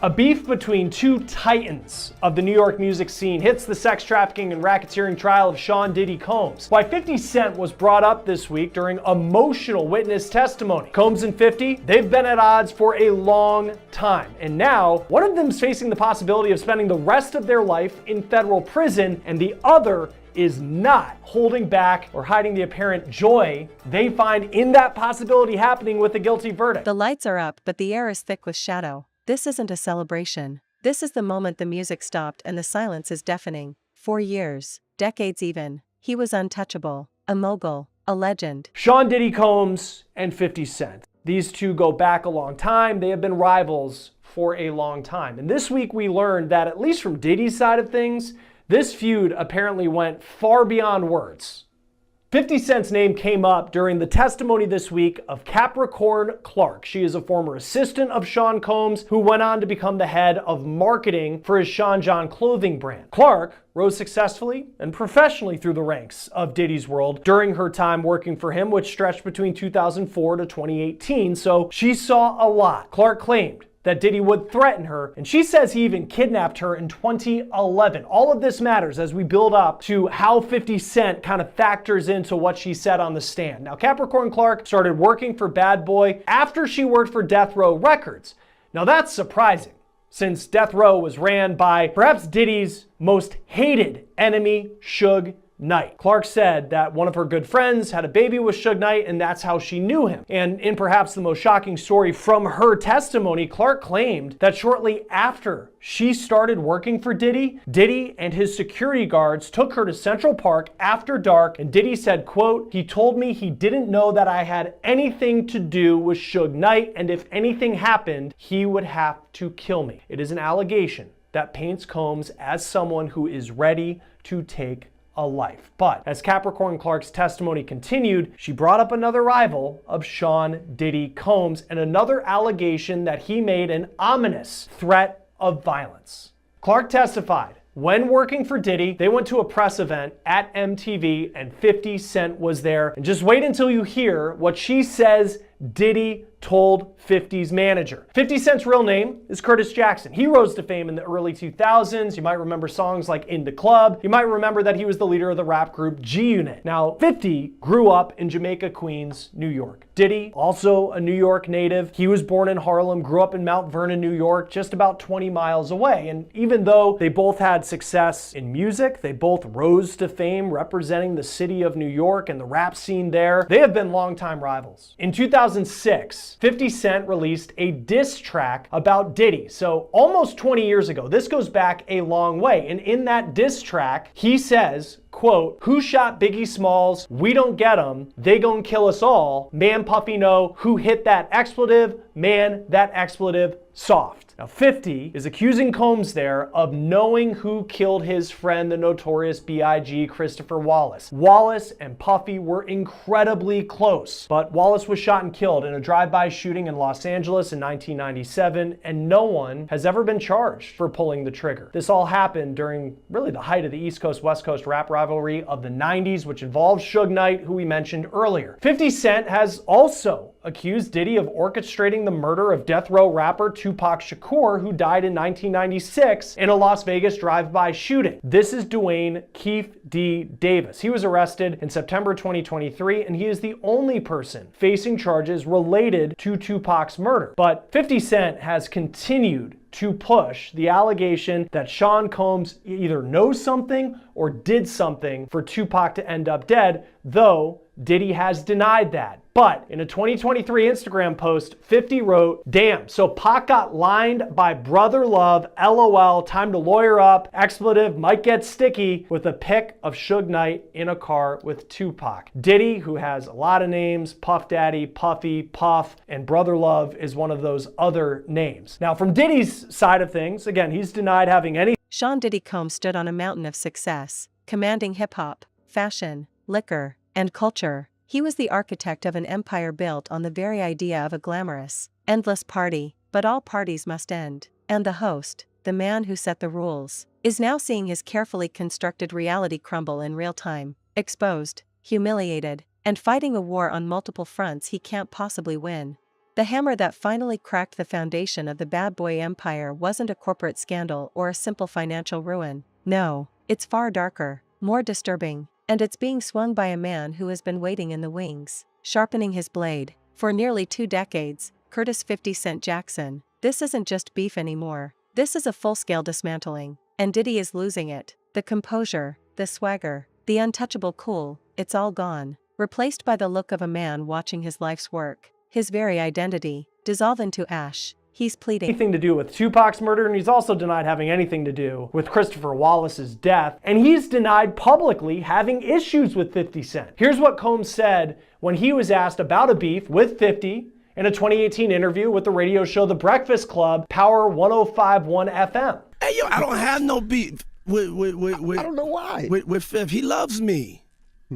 A beef between two titans of the New York music scene hits the sex trafficking and racketeering trial of Sean Diddy Combs. Why 50 Cent was brought up this week during emotional witness testimony. Combs and 50, they've been at odds for a long time. And now, one of them's facing the possibility of spending the rest of their life in federal prison, and the other is not holding back or hiding the apparent joy they find in that possibility happening with a guilty verdict. The lights are up, but the air is thick with shadow. This isn't a celebration. This is the moment the music stopped and the silence is deafening. For years, decades even, he was untouchable, a mogul, a legend. Sean Diddy Combs and 50 Cent. These two go back a long time. They have been rivals for a long time. And this week we learned that, at least from Diddy's side of things, this feud apparently went far beyond words. 50 Cent's name came up during the testimony this week of Capricorn Clark. She is a former assistant of Sean Combs who went on to become the head of marketing for his Sean John clothing brand. Clark rose successfully and professionally through the ranks of Diddy's world during her time working for him, which stretched between 2004 to 2018, so she saw a lot. Clark claimed that Diddy would threaten her, and she says he even kidnapped her in 2011. All of this matters as we build up to how 50 Cent kind of factors into what she said on the stand. Now, Capricorn Clark started working for Bad Boy after she worked for Death Row Records. Now, that's surprising, since Death Row was ran by perhaps Diddy's most hated enemy, Suge Knight. Clark said that one of her good friends had a baby with Suge Knight, and that's how she knew him. And in perhaps the most shocking story from her testimony, Clark claimed that shortly after she started working for Diddy, Diddy and his security guards took her to Central Park after dark, and Diddy said, quote, "He told me he didn't know that I had anything to do with Suge Knight, and if anything happened, he would have to kill me." It is an allegation that paints Combs as someone who is ready to take a life. But as Capricorn Clark's testimony continued, she brought up another rival of Sean Diddy Combs and another allegation that he made an ominous threat of violence. Clark testified, when working for Diddy, they went to a press event at MTV and 50 Cent was there. And just wait until you hear what she says Diddy told 50's manager. 50 Cent's real name is Curtis Jackson. He rose to fame in the early 2000s. You might remember songs like In the Club. You might remember that he was the leader of the rap group G Unit. Now, 50 grew up in Jamaica, Queens, New York. Diddy, also a New York native. He was born in Harlem, grew up in Mount Vernon, New York, just about 20 miles away. And even though they both had success in music, they both rose to fame representing the city of New York and the rap scene there, they have been longtime rivals. In 2006, 50 Cent released a diss track about Diddy. So almost 20 years ago, this goes back a long way. And in that diss track, he says, quote, "Who shot Biggie Smalls? We don't get 'em. They gon' kill us all. Man, Puffy know who hit that expletive. Man, that expletive soft." Now, 50 is accusing Combs there of knowing who killed his friend, the notorious B.I.G. Christopher Wallace. Wallace and Puffy were incredibly close, but Wallace was shot and killed in a drive-by shooting in Los Angeles in 1997, and no one has ever been charged for pulling the trigger. This all happened during really the height of the East Coast-West Coast rap rivalry of the 90s, which involved Suge Knight, who we mentioned earlier. 50 Cent has also accused Diddy of orchestrating the murder of death row rapper Tupac Shakur, who died in 1996 in a Las Vegas drive-by shooting. This is Dwayne Keefe D. Davis. He was arrested in September 2023, and he is the only person facing charges related to Tupac's murder. But 50 Cent has continued to push the allegation that Sean Combs either knows something or did something for Tupac to end up dead, though Diddy has denied that. But in a 2023 Instagram post, 50 wrote, "Damn, so Pac got lined by brother love, LOL, time to lawyer up, expletive might get sticky," with a pic of Suge Knight in a car with Tupac. Diddy, who has a lot of names, Puff Daddy, Puffy, Puff, and Brother Love is one of those other names. Now, from Diddy's side of things, again, he's denied having any. Sean Diddy Combs stood on a mountain of success, commanding hip-hop, fashion, liquor, and culture. He was the architect of an empire built on the very idea of a glamorous, endless party, but all parties must end. And the host, the man who set the rules, is now seeing his carefully constructed reality crumble in real time, exposed, humiliated, and fighting a war on multiple fronts he can't possibly win. The hammer that finally cracked the foundation of the bad boy empire wasn't a corporate scandal or a simple financial ruin. No, it's far darker, more disturbing, and it's being swung by a man who has been waiting in the wings, sharpening his blade. For nearly 2 decades, Curtis 50 Cent Jackson. This isn't just beef anymore. This is a full-scale dismantling. And Diddy is losing it. The composure, the swagger, the untouchable cool, it's all gone. Replaced by the look of a man watching his life's work, his very identity, dissolve into ash. He's pleading anything to do with Tupac's murder, and he's also denied having anything to do with Christopher Wallace's death, and he's denied publicly having issues with 50 Cent. Here's what Combs said when he was asked about a beef with 50 in a 2018 interview with the radio show The Breakfast Club, Power 105.1 FM. Hey, yo, I don't have no beef with I don't know why. With Fifth. He loves me.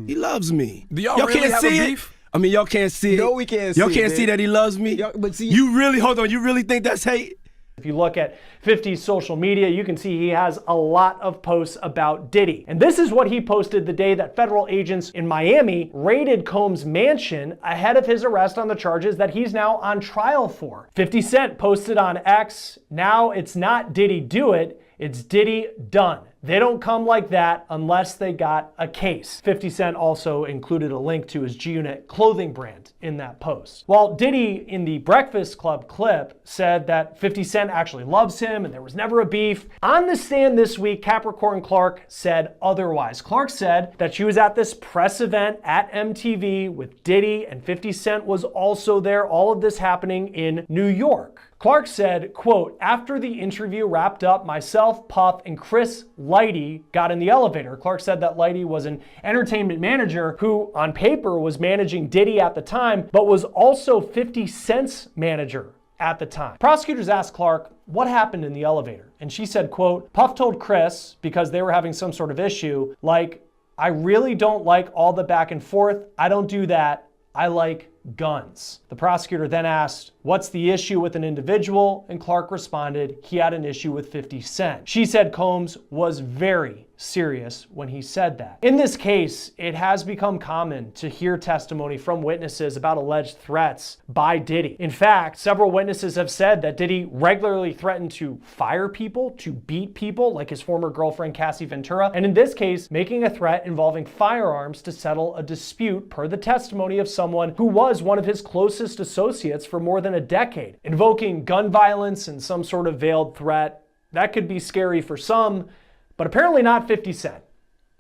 He loves me. Do y'all really can't have see a it? beef? I mean, y'all can't see it. No, we can't see Y'all it, can't man. see that he loves me? But see, you really think that's hate? If you look at 50's social media, you can see he has a lot of posts about Diddy. And this is what he posted the day that federal agents in Miami raided Combs' mansion ahead of his arrest on the charges that he's now on trial for. 50 Cent posted on X, "Now it's not Diddy do it, it's Diddy done. They don't come like that unless they got a case." 50 Cent also included a link to his G-Unit clothing brand in that post. While Diddy in the Breakfast Club clip said that 50 Cent actually loves him and there was never a beef, on the stand this week, Capricorn Clark said otherwise. Clark said that she was at this press event at MTV with Diddy and 50 Cent was also there, all of this happening in New York. Clark said, quote, "After the interview wrapped up, myself, Puff, and Chris Lighty got in the elevator." Clark said that Lighty was an entertainment manager who, on paper, was managing Diddy at the time, but was also 50 Cent's manager at the time. Prosecutors asked Clark what happened in the elevator, and she said, quote, "Puff told Chris, because they were having some sort of issue, like, I really don't like all the back and forth. I don't do that. I like guns." The prosecutor then asked, "What's the issue with an individual?" And Clark responded, he had an issue with 50 Cent. She said Combs was very serious when he said that. In this case, it has become common to hear testimony from witnesses about alleged threats by Diddy. In fact, several witnesses have said that Diddy regularly threatened to fire people, to beat people, like his former girlfriend Cassie Ventura, and in this case, making a threat involving firearms to settle a dispute per the testimony of someone who was one of his closest associates for more than a decade. Invoking gun violence and some sort of veiled threat, that could be scary for some, but apparently not 50 Cent.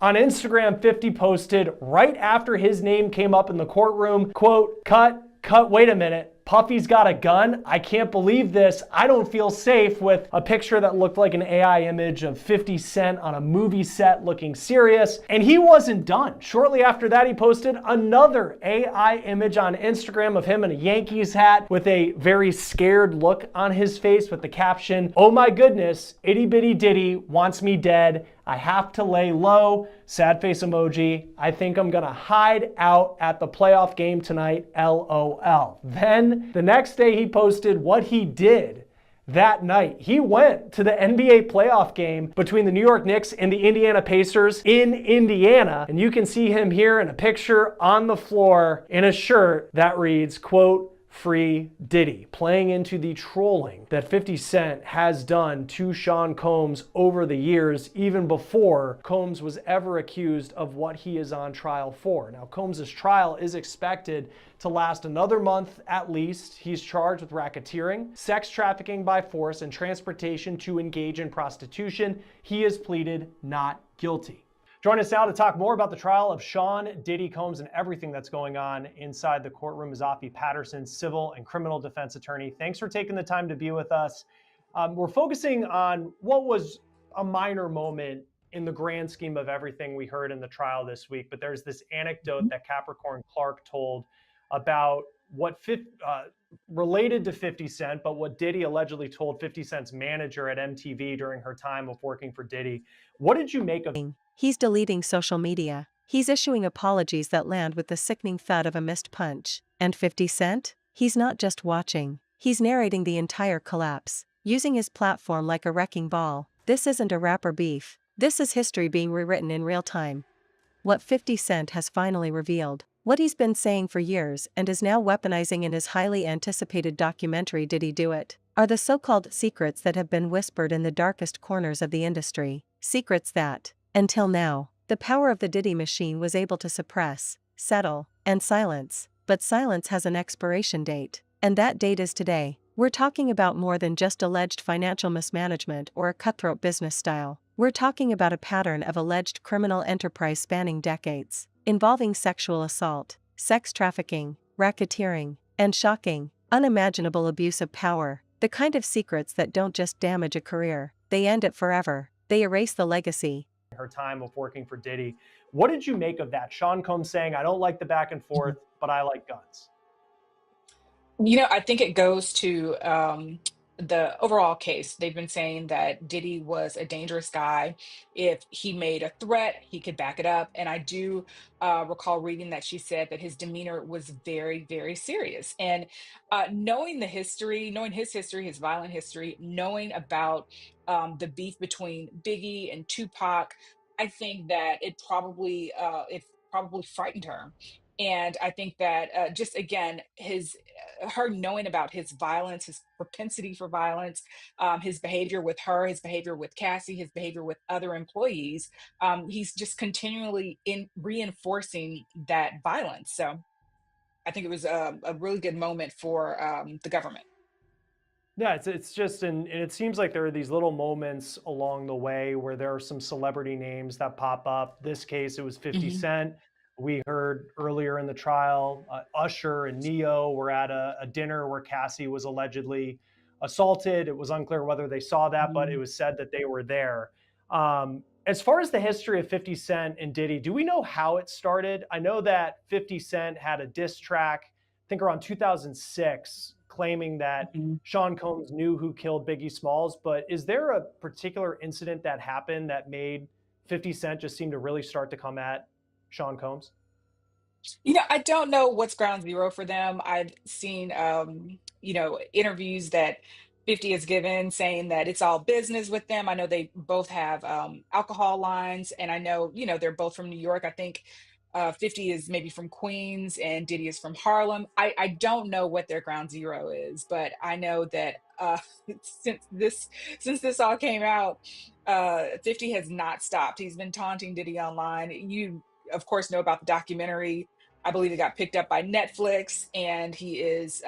On Instagram, 50 posted right after his name came up in the courtroom, quote, cut, wait a minute. Puffy's got a gun? I can't believe this. I don't feel safe," with a picture that looked like an AI image of 50 Cent on a movie set looking serious. And he wasn't done. Shortly after that, he posted another AI image on Instagram of him in a Yankees hat with a very scared look on his face with the caption, "Oh my goodness, itty bitty Diddy wants me dead. I have to lay low." Sad face emoji. "I think I'm gonna hide out at the playoff game tonight, LOL." Then the next day he posted what he did that night. He went to the NBA playoff game between the New York Knicks and the Indiana Pacers in Indiana. And you can see him here in a picture on the floor in a shirt that reads, quote, "Free Diddy," playing into the trolling that 50 Cent has done to Sean Combs over the years, even before Combs was ever accused of what he is on trial for. Now, Combs' trial is expected to last another month at least. He's charged with racketeering, sex trafficking by force, and transportation to engage in prostitution. He has pleaded not guilty. Join us now to talk more about the trial of Sean Diddy Combs and everything that's going on inside the courtroom is Afi Patterson, civil and criminal defense attorney. Thanks for taking the time to be with us. We're focusing on what was a minor moment in the grand scheme of everything we heard in the trial this week, but there's this anecdote that Capricorn Clark told about what related to 50 Cent, but what Diddy allegedly told 50 Cent's manager at MTV during her time of working for Diddy. What did you make of? He's deleting social media. He's issuing apologies that land with the sickening thud of a missed punch. And 50 Cent? He's not just watching. He's narrating the entire collapse, using his platform like a wrecking ball. This isn't a rapper beef. This is history being rewritten in real time. What 50 Cent has finally revealed. What he's been saying for years and is now weaponizing in his highly anticipated documentary Diddy Do It, are the so-called secrets that have been whispered in the darkest corners of the industry, secrets that, until now, the power of the Diddy machine was able to suppress, settle, and silence, but silence has an expiration date, and that date is today. We're talking about more than just alleged financial mismanagement or a cutthroat business style. We're talking about a pattern of alleged criminal enterprise spanning decades, involving sexual assault, sex trafficking, racketeering, and shocking, unimaginable abuse of power, the kind of secrets that don't just damage a career, they end it forever, they erase the legacy. Her time of working for Diddy. What did you make of that? Sean Combs saying, I don't like the back and forth, but I like guns. I think it goes to the overall case. They've been saying that Diddy was a dangerous guy. If he made a threat, he could back it up. And I do recall reading that she said that his demeanor was very, very serious. And knowing the history, knowing his history, his violent history, knowing about the beef between Biggie and Tupac, I think that it probably frightened her. And I think that just again, his her knowing about his violence, his propensity for violence, his behavior with her, his behavior with Cassie, his behavior with other employees, he's just continually in reinforcing that violence. So I think it was a really good moment for the government. Yeah, it's just, and it seems like there are these little moments along the way where there are some celebrity names that pop up. This case, it was 50 Hmm. Cent. We heard earlier in the trial, Usher and Neo were at a dinner where Cassie was allegedly assaulted. It was unclear whether they saw that, but it was said that they were there. As far as the history of 50 Cent and Diddy, do we know how it started? I know that 50 Cent had a diss track, I think around 2006, claiming that Hmm. Sean Combs knew who killed Biggie Smalls, but is there a particular incident that happened that made 50 Cent just seem to really start to come at Sean Combs? I don't know what's ground zero for them. I've seen, interviews that 50 has given saying that it's all business with them. I know they both have alcohol lines, and I know, they're both from New York. I think 50 is maybe from Queens and Diddy is from Harlem. I don't know what their ground zero is, but I know that since this since this all came out, 50 has not stopped. He's been taunting Diddy online. You, of course, know about the documentary. I believe it got picked up by Netflix, and he is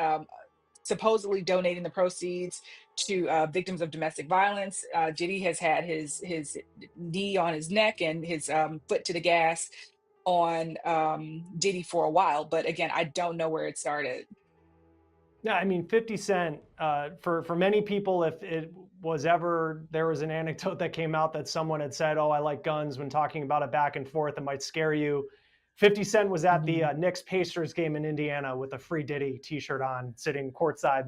supposedly donating the proceeds to victims of domestic violence. Diddy has had his knee on his neck and his foot to the gas on Diddy for a while, but again, I don't know where it started. Yeah, I mean, 50 Cent, for many people, if it was ever, there was an anecdote that came out that someone had said, oh, I like guns when talking about it back and forth, it might scare you. 50 Cent was at the Mhm. Knicks Pacers game in Indiana with a free Diddy t-shirt on, sitting courtside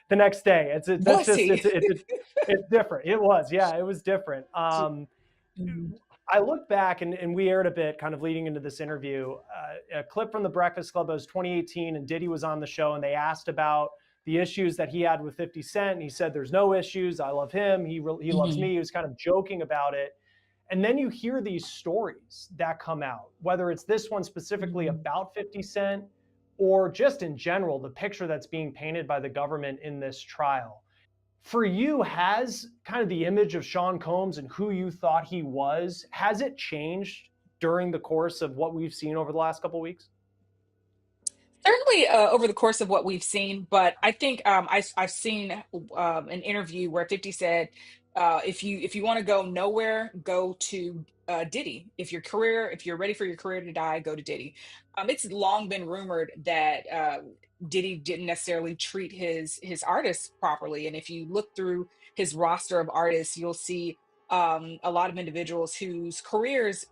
the next day. That's Was just, he? it's different. It was, yeah, it was different. Mhm. I look back and we aired a bit kind of leading into this interview, a clip from the Breakfast Club. It was 2018 and Diddy was on the show and they asked about the issues that he had with 50 Cent. And he said, there's no issues. I love him. He loves Mhm. me. He was kind of joking about it. And then you hear these stories that come out, whether it's this one specifically Mhm. about 50 Cent or just in general, the picture that's being painted by the government in this trial. For you, has kind of the image of Sean Combs and who you thought he was, has it changed during the course of what we've seen over the last couple of weeks? Certainly over the course of what we've seen, but I think I've seen an interview where 50 said, if you want to go nowhere, go to Diddy. If you're ready for your career to die, go to Diddy. It's long been rumored that Diddy didn't necessarily treat his artists properly, and if you look through his roster of artists, you'll see a lot of individuals whose careers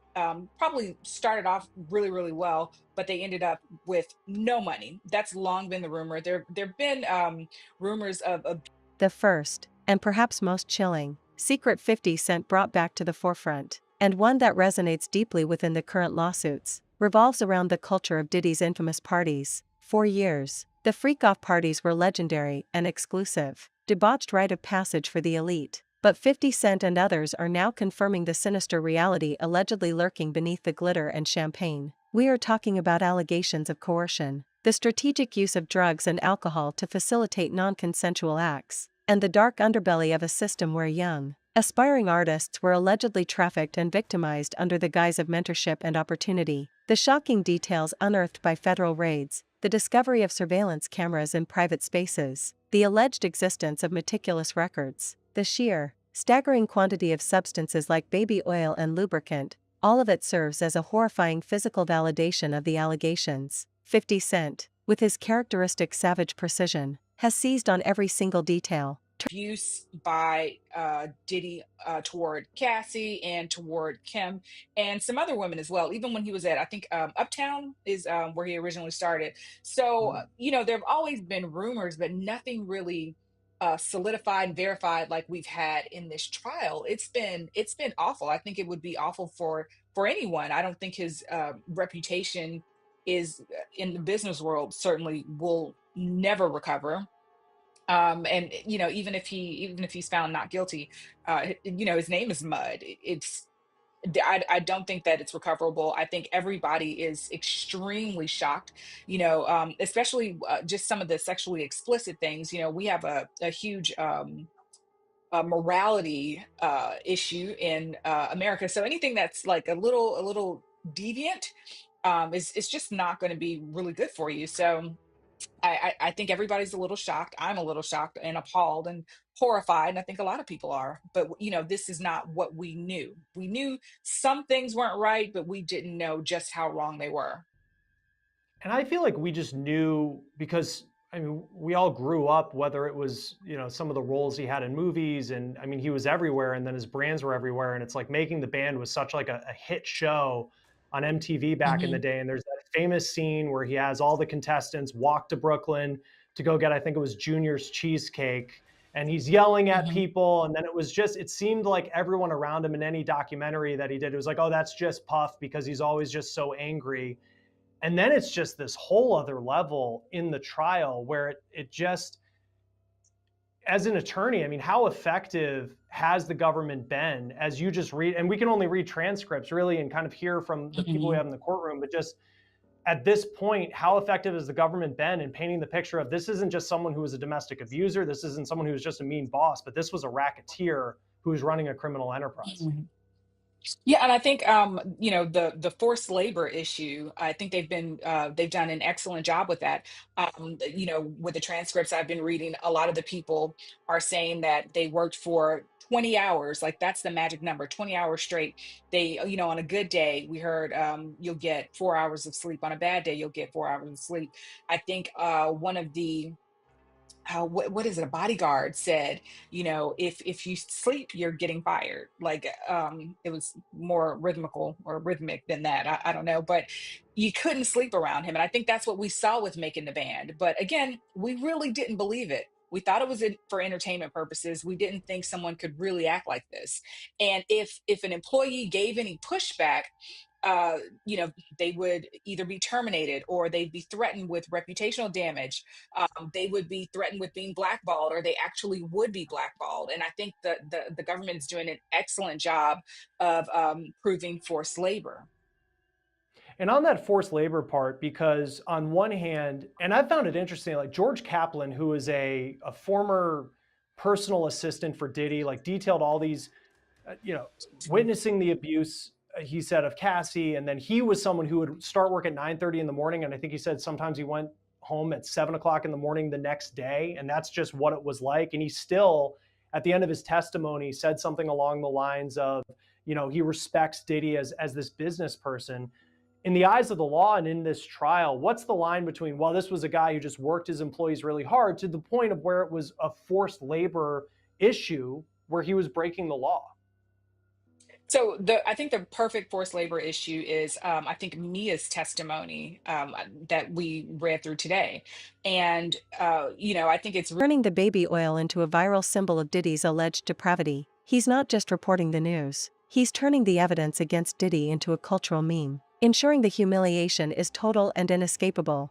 probably started off really, really well, but they ended up with no money. That's long been the rumor. There've been rumors of The first, and perhaps most chilling, secret 50 Cent brought back to the forefront, and one that resonates deeply within the current lawsuits, revolves around the culture of Diddy's infamous parties. For years, the freak-off parties were legendary and exclusive, debauched rite of passage for the elite. But 50 Cent and others are now confirming the sinister reality allegedly lurking beneath the glitter and champagne. We are talking about allegations of coercion, the strategic use of drugs and alcohol to facilitate non-consensual acts, and the dark underbelly of a system where young, aspiring artists were allegedly trafficked and victimized under the guise of mentorship and opportunity. The shocking details unearthed by federal raids, the discovery of surveillance cameras in private spaces, the alleged existence of meticulous records, the sheer, staggering quantity of substances like baby oil and lubricant, all of it serves as a horrifying physical validation of the allegations. 50 Cent, with his characteristic savage precision, has seized on every single detail. Abuse by Diddy toward Cassie and toward Kim and some other women as well. Even when he was at, I think Uptown is where he originally started. So there have always been rumors, but nothing really solidified and verified like we've had in this trial. It's been awful. I think it would be awful for anyone. I don't think his reputation is in the business world certainly will never recover. And even if he's found not guilty, his name is mud. I don't think that it's recoverable. I think everybody is extremely shocked, especially just some of the sexually explicit things. We have a huge morality issue in America. So anything that's like a little deviant is just not going to be really good for you. So I think everybody's a little shocked. I'm a little shocked and appalled and horrified, and I think a lot of people are. But this is not what we knew. We knew some things weren't right, but we didn't know just how wrong they were. And I feel like we just knew because I mean, we all grew up, whether it was, some of the roles he had in movies and I mean, he was everywhere and then his brands were everywhere. And it's like Making the Band was such like a hit show on MTV back in the Hmm. day. And there's that famous scene where he has all the contestants walk to Brooklyn to go get, I think it was Junior's cheesecake. And he's yelling at Hmm. people. And then it seemed like everyone around him in any documentary that he did, it was like, oh, that's just Puff because he's always just so angry. And then it's just this whole other level in the trial where it just, as an attorney, I mean, how effective has the government been as you just read, and we can only read transcripts really and kind of hear from the people we Hmm. have in the courtroom, but just at this point, how effective has the government been in painting the picture of this isn't just someone who was a domestic abuser, this isn't someone who was just a mean boss, but this was a racketeer who's running a criminal enterprise. Hmm. Yeah, and I think the forced labor issue. I think they've done an excellent job with that. With the transcripts I've been reading, a lot of the people are saying that they worked for 20 hours, like that's the magic number, 20 hours straight. They, on a good day, we heard you'll get 4 hours of sleep. On a bad day, you'll get 4 hours of sleep. I think one of the what is it, a bodyguard said, if you sleep you're getting fired, like it was more rhythmical or rhythmic than that. I don't know, but you couldn't sleep around him, and I think that's what we saw with Making the Band. But again, we really didn't believe it. We thought it was for entertainment purposes. We didn't think someone could really act like this. And if an employee gave any pushback, uh they would either be terminated or they'd be threatened with reputational damage. They would be threatened with being blackballed, or they actually would be blackballed. And I think the government is doing an excellent job of proving forced labor. And on that forced labor part, because on one hand, and I found it interesting, like George Kaplan, who is a former personal assistant for Diddy, like detailed all these, you know, witnessing the abuse, he said, of Cassie. And then he was someone who would start work at 9:30 in the morning. And I think he said sometimes he went home at 7 o'clock in the morning the next day. And that's just what it was like. And he still, at the end of his testimony, said something along the lines of, he respects Diddy as this business person. In the eyes of the law and in this trial, what's the line between, well, this was a guy who just worked his employees really hard to the point of where it was a forced labor issue where he was breaking the law? So I think the perfect forced labor issue is I think Mia's testimony that we read through today, and I think it's Turning the baby oil into a viral symbol of Diddy's alleged depravity. He's not just reporting the news, he's turning the evidence against Diddy into a cultural meme, ensuring the humiliation is total and inescapable.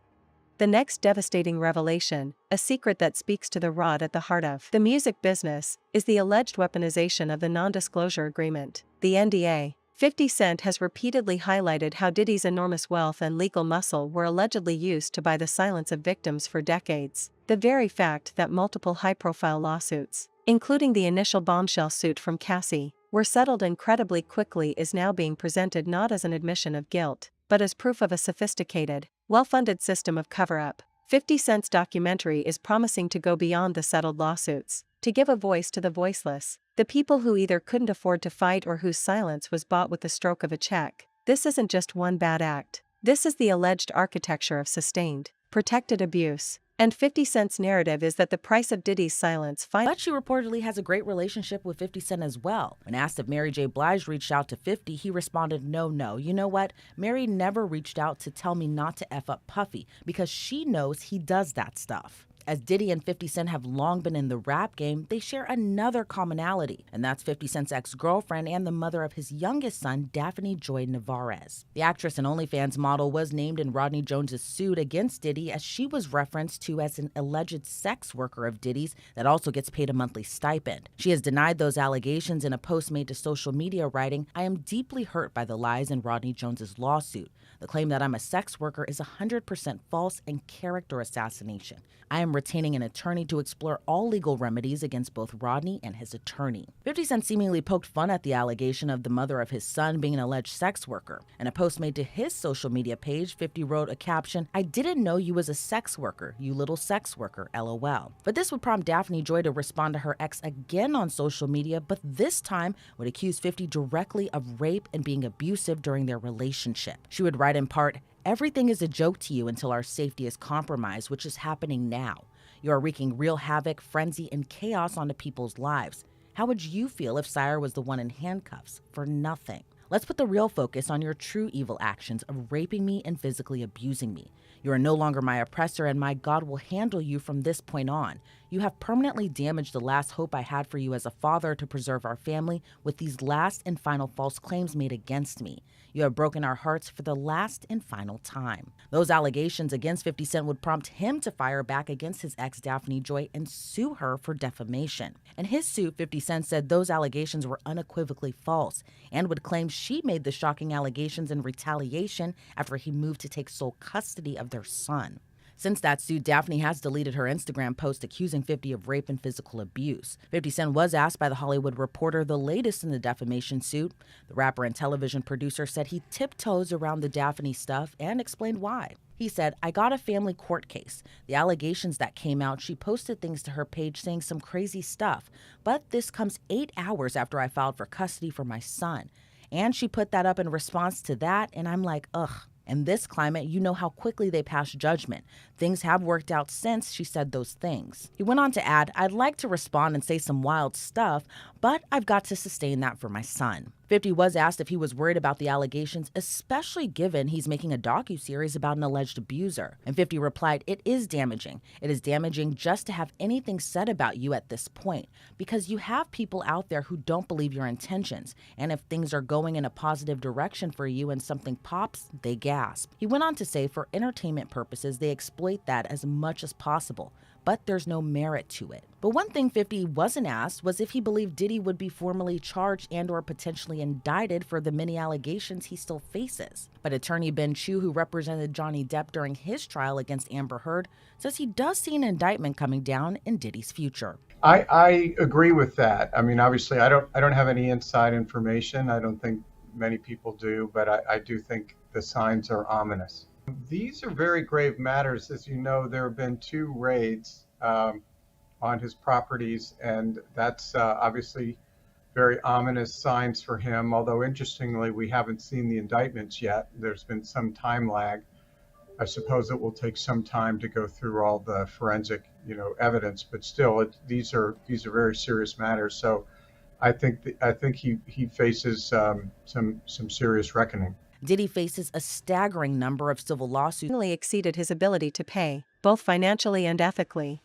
The next devastating revelation, a secret that speaks to the rot at the heart of the music business, is the alleged weaponization of the non-disclosure agreement, the NDA. 50 Cent has repeatedly highlighted how Diddy's enormous wealth and legal muscle were allegedly used to buy the silence of victims for decades. The very fact that multiple high-profile lawsuits, including the initial bombshell suit from Cassie, were settled incredibly quickly is now being presented not as an admission of guilt, but as proof of a sophisticated, well-funded system of cover-up. 50 Cent's documentary is promising to go beyond the settled lawsuits, to give a voice to the voiceless, the people who either couldn't afford to fight or whose silence was bought with the stroke of a check. This isn't just one bad act. This is the alleged architecture of sustained, protected abuse. And 50 Cent's narrative is that the price of Diddy's silence But she reportedly has a great relationship with 50 Cent as well. When asked if Mary J. Blige reached out to 50, he responded, no. You know what? Mary never reached out to tell me not to F up Puffy because she knows he does that stuff. As Diddy and 50 Cent have long been in the rap game, they share another commonality, and that's 50 Cent's ex-girlfriend and the mother of his youngest son, Daphne Joy Navarez. The actress and OnlyFans model was named in Rodney Jones' suit against Diddy as she was referenced to as an alleged sex worker of Diddy's that also gets paid a monthly stipend. She has denied those allegations in a post made to social media, writing, "I am deeply hurt by the lies in Rodney Jones' lawsuit. The claim that I'm a sex worker is 100% false and character assassination. I am retaining an attorney to explore all legal remedies against both Rodney and his attorney." 50 Cent seemingly poked fun at the allegation of the mother of his son being an alleged sex worker. In a post made to his social media page, 50 wrote a caption, "I didn't know you was a sex worker, you little sex worker, LOL." But this would prompt Daphne Joy to respond to her ex again on social media, but this time would accuse 50 directly of rape and being abusive during their relationship. She would write in part, "Everything is a joke to you until our safety is compromised, which is happening now. You are wreaking real havoc, frenzy, and chaos onto people's lives. How would you feel if Sire was the one in handcuffs for nothing? Let's put the real focus on your true evil actions of raping me and physically abusing me. You are no longer my oppressor, and my God will handle you from this point on. You have permanently damaged the last hope I had for you as a father to preserve our family with these last and final false claims made against me. You have broken our hearts for the last and final time." Those allegations against 50 Cent would prompt him to fire back against his ex Daphne Joy and sue her for defamation. In his suit, 50 Cent said those allegations were unequivocally false and would claim she made the shocking allegations in retaliation after he moved to take sole custody of their son. Since that suit, Daphne has deleted her Instagram post accusing 50 of rape and physical abuse. 50 Cent was asked by The Hollywood Reporter the latest in the defamation suit. The rapper and television producer said he tiptoes around the Daphne stuff and explained why. He said, "I got a family court case. The allegations that came out, she posted things to her page saying some crazy stuff. But this comes 8 hours after I filed for custody for my son. And she put that up in response to that, and I'm like, ugh. In this climate, you know how quickly they pass judgment. Things have worked out since she said those things." He went on to add, "I'd like to respond and say some wild stuff, but I've got to sustain that for my son." 50 was asked if he was worried about the allegations, especially given he's making a docuseries about an alleged abuser. And 50 replied, "It is damaging. It is damaging just to have anything said about you at this point, because you have people out there who don't believe your intentions. And if things are going in a positive direction for you and something pops, they gasp." He went on to say, for entertainment purposes, they exploit that as much as possible, but there's no merit to it. But one thing 50 wasn't asked was if he believed Diddy would be formally charged and or potentially indicted for the many allegations he still faces. But attorney Ben Chu, who represented Johnny Depp during his trial against Amber Heard, says he does see an indictment coming down in Diddy's future. I agree with that. I mean, obviously, I don't have any inside information. I don't think many people do, but I do think the signs are ominous. These are very grave matters. As you know, there have been 2 raids on his properties, and that's obviously very ominous signs for him. Although, interestingly, we haven't seen the indictments yet. There's been some time lag. I suppose it will take some time to go through all the forensic, evidence, but still, these are very serious matters. So, I think he faces some serious reckoning. Diddy faces a staggering number of civil lawsuits. Exceeded his ability to pay, both financially and ethically.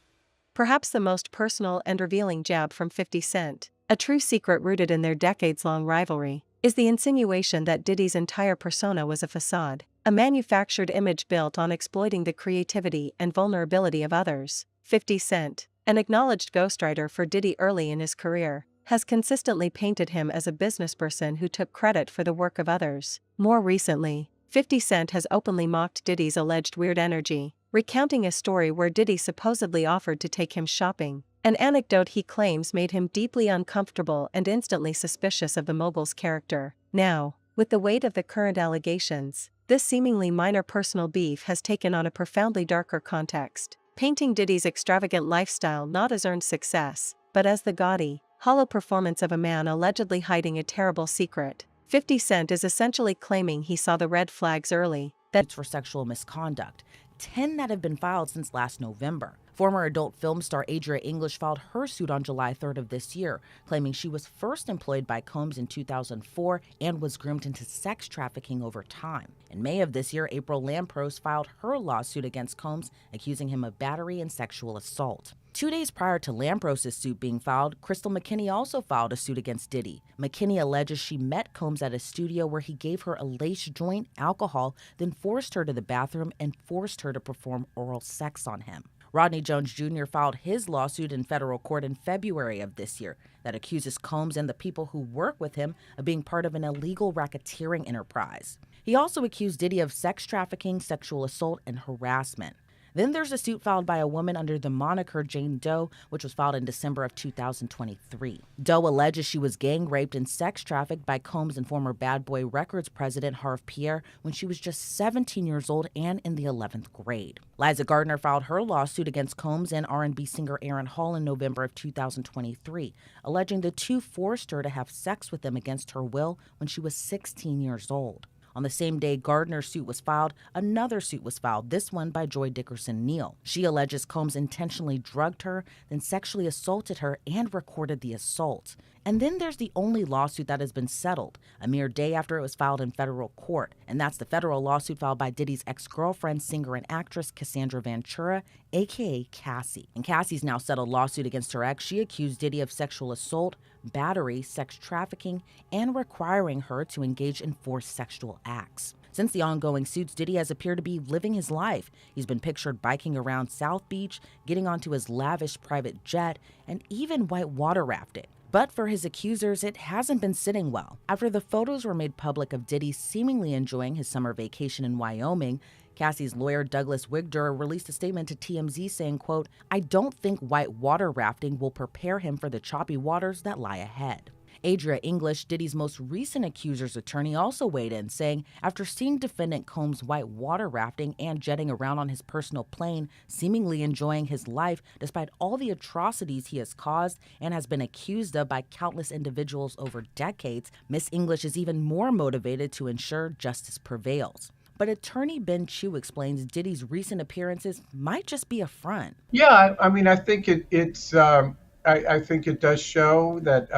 Perhaps the most personal and revealing jab from 50 Cent, a true secret rooted in their decades-long rivalry, is the insinuation that Diddy's entire persona was a facade, a manufactured image built on exploiting the creativity and vulnerability of others. 50 Cent, an acknowledged ghostwriter for Diddy early in his career, has consistently painted him as a businessperson who took credit for the work of others. More recently, 50 Cent has openly mocked Diddy's alleged weird energy, recounting a story where Diddy supposedly offered to take him shopping, an anecdote he claims made him deeply uncomfortable and instantly suspicious of the mogul's character. Now, with the weight of the current allegations, this seemingly minor personal beef has taken on a profoundly darker context, painting Diddy's extravagant lifestyle not as earned success, but as the gaudy, hollow performance of a man allegedly hiding a terrible secret. 50 Cent is essentially claiming he saw the red flags early, that for sexual misconduct, 10 that have been filed since last November. Former adult film star Adria English filed her suit on July 3rd of this year, claiming she was first employed by Combs in 2004 and was groomed into sex trafficking over time. In May of this year, April Lampros filed her lawsuit against Combs, accusing him of battery and sexual assault. 2 days prior to Lampros' suit being filed, Crystal McKinney also filed a suit against Diddy. McKinney alleges she met Combs at a studio where he gave her a lace joint, alcohol, then forced her to the bathroom and forced her to perform oral sex on him. Rodney Jones Jr. filed his lawsuit in federal court in February of this year that accuses Combs and the people who work with him of being part of an illegal racketeering enterprise. He also accused Diddy of sex trafficking, sexual assault, and harassment. Then there's a suit filed by a woman under the moniker Jane Doe, which was filed in December of 2023. Doe alleges she was gang raped and sex trafficked by Combs and former Bad Boy Records president Harve Pierre when she was just 17 years old and in the 11th grade. Liza Gardner filed her lawsuit against Combs and R&B singer Aaron Hall in November of 2023, alleging the two forced her to have sex with them against her will when she was 16 years old. On the same day Gardner's suit was filed, another suit was filed, this one by Joy Dickerson Neal. She alleges Combs intentionally drugged her, then sexually assaulted her and recorded the assault. And then there's the only lawsuit that has been settled, a mere day after it was filed in federal court, and that's the federal lawsuit filed by Diddy's ex-girlfriend, singer and actress Cassandra Ventura, aka Cassie. In Cassie's now settled lawsuit against her ex, she accused Diddy of sexual assault, battery, sex trafficking, and requiring her to engage in forced sexual acts. Since the ongoing suits, Diddy has appeared to be living his life. He's been pictured biking around South Beach, getting onto his lavish private jet, and even white water rafting. But for his accusers, it hasn't been sitting well. After the photos were made public of Diddy seemingly enjoying his summer vacation in Wyoming, Cassie's lawyer Douglas Wigder released a statement to TMZ saying, quote, "I don't think white water rafting will prepare him for the choppy waters that lie ahead." Adria English, Diddy's most recent accuser's attorney, also weighed in, saying after seeing defendant Combs white water rafting and jetting around on his personal plane, seemingly enjoying his life despite all the atrocities he has caused and has been accused of by countless individuals over decades, Miss English is even more motivated to ensure justice prevails. But attorney Ben Chew explains Diddy's recent appearances might just be a front. Yeah, I mean, I think I think it does show that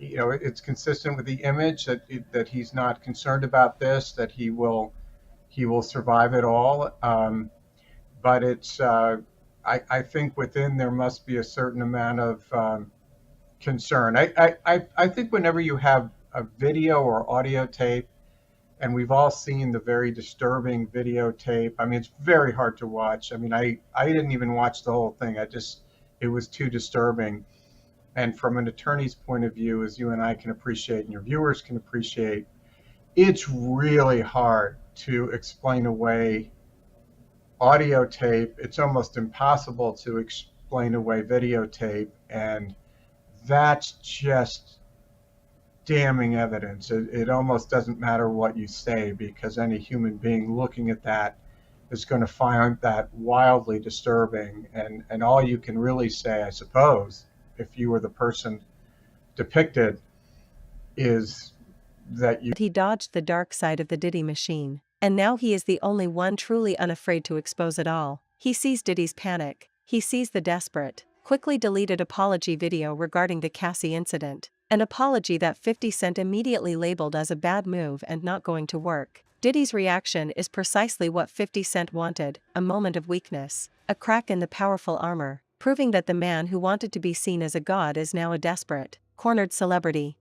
it's consistent with the image that he's not concerned about this, that he will survive it all. But it's I think within there must be a certain amount of concern. I think whenever you have a video or audio tape, and we've all seen the very disturbing videotape. I mean, it's very hard to watch. I mean, I didn't even watch the whole thing. It was too disturbing. And from an attorney's point of view, as you and I can appreciate and your viewers can appreciate, it's really hard to explain away audio tape. It's almost impossible to explain away videotape. And that's just damning evidence. It almost doesn't matter what you say, because any human being looking at that is going to find that wildly disturbing. And all you can really say, I suppose, if you were the person depicted, is that he dodged the dark side of the Diddy machine, and now he is the only one truly unafraid to expose it all. He sees Diddy's panic. He sees the desperate, quickly deleted apology video regarding the Cassie incident. An apology that 50 Cent immediately labeled as a bad move and not going to work. Diddy's reaction is precisely what 50 Cent wanted, a moment of weakness, a crack in the powerful armor, proving that the man who wanted to be seen as a god is now a desperate, cornered celebrity.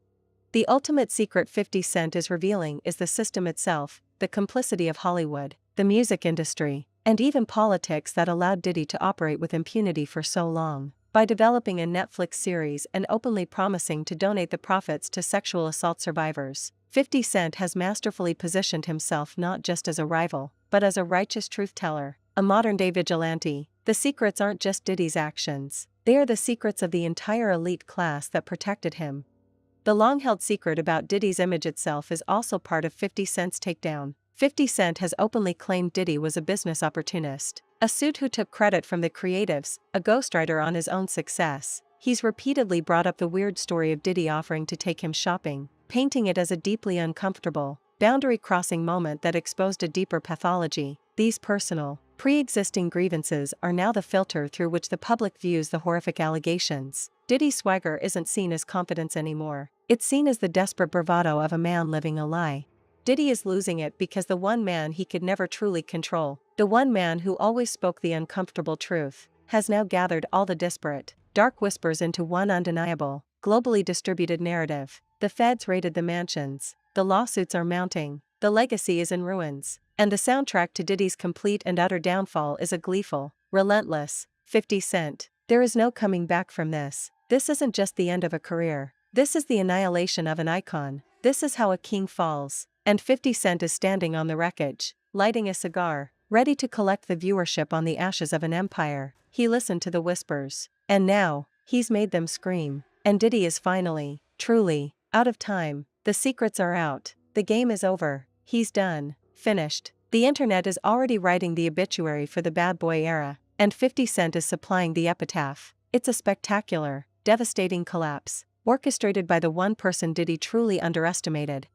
The ultimate secret 50 Cent is revealing is the system itself, the complicity of Hollywood, the music industry, and even politics that allowed Diddy to operate with impunity for so long. by developing a Netflix series and openly promising to donate the profits to sexual assault survivors. 50 Cent has masterfully positioned himself not just as a rival, but as a righteous truth-teller, a modern-day vigilante. The secrets aren't just Diddy's actions. They are the secrets of the entire elite class that protected him. The long-held secret about Diddy's image itself is also part of 50 Cent's takedown. 50 Cent has openly claimed Diddy was a business opportunist, a suit who took credit from the creatives, a ghostwriter on his own success. He's repeatedly brought up the weird story of Diddy offering to take him shopping, painting it as a deeply uncomfortable, boundary-crossing moment that exposed a deeper pathology. These personal, pre-existing grievances are now the filter through which the public views the horrific allegations. Diddy's swagger isn't seen as confidence anymore. It's seen as the desperate bravado of a man living a lie. Diddy is losing it because the one man he could never truly control, the one man who always spoke the uncomfortable truth, has now gathered all the disparate, dark whispers into one undeniable, globally distributed narrative. The feds raided the mansions, the lawsuits are mounting, the legacy is in ruins, and the soundtrack to Diddy's complete and utter downfall is a gleeful, relentless, 50 Cent. There is no coming back from this. This isn't just the end of a career. This is the annihilation of an icon. This is how a king falls. And 50 Cent is standing on the wreckage, lighting a cigar, ready to collect the viewership on the ashes of an empire. He listened to the whispers, and now, he's made them scream. And Diddy is finally, truly, out of time. The secrets are out. The game is over. He's done. Finished. The internet is already writing the obituary for the bad boy era, and 50 Cent is supplying the epitaph. It's a spectacular, devastating collapse, orchestrated by the one person Diddy truly underestimated.